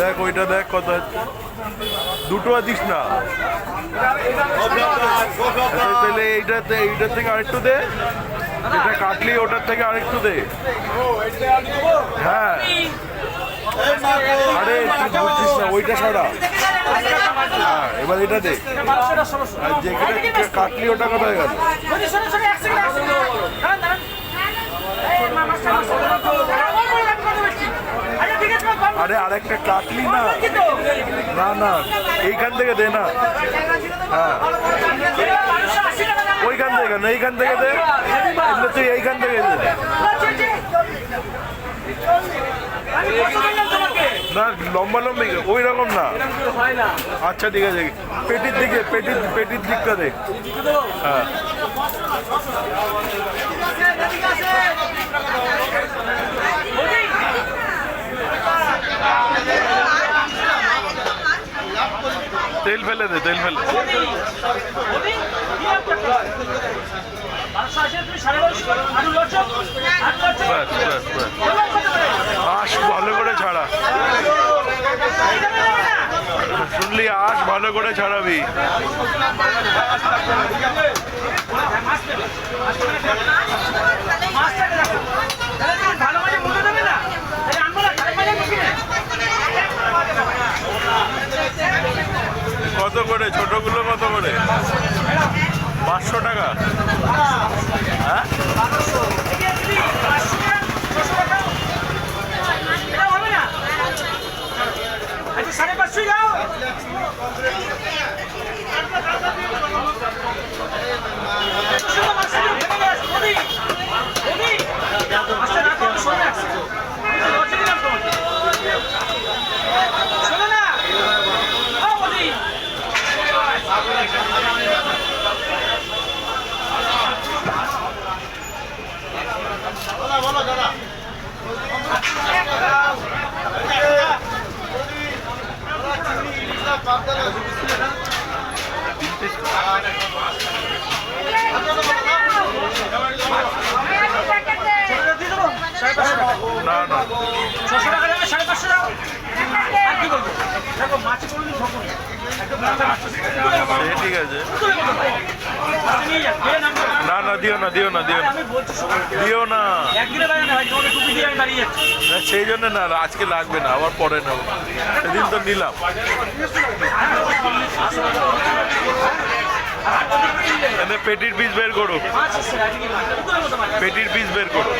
দেখ ওইটা দেখ কত দুটো দিস না তাহলে এইটার থেকে আরেকটু দে এটা কাটলি ওটার থেকে আরেকটু দে হ্যাঁ আরে তুই বুঝছিস না ওইটা সরা হ্যাঁ এবার এটা দে আর যেখানে কাটলি ওটা কোথায় গেল আরে আরেকটা কাটলি না না না এইখান থেকে দে না হ্যাঁ ওইখান থেকে না এইখান থেকে দে তুই এইখান থেকে দে না লম্বা লম্বি ওই রকম না আচ্ছা ঠিক আছে পেটির দিকে পেটির দিকটা দে হ্যাঁ তেল ফেলে দে তেল ফেলে আশ ভালো করে ছাড়া শুনলি আশ ভালো করে ছাড়াবি কত করে ছোটগুলো কত করে 500 টাকা হ্যাঁ না না 600 টাকা দেবে 550 দাও আর কি বলবো দেখো মাছ করুন সকল একদম ঠিক আছে না না দিও না দিও না দিও না দিও না একদিনে বাইরে না ভাই তোমাকে টুপি দিয়ে আমি দাঁড়িয়ে যাচ্ছি সেই জন্য না আজকে লাগবে না আবার পরে নেব সেদিন তো নিলাম পেটির পিস বের করো পেটির পিস বের করো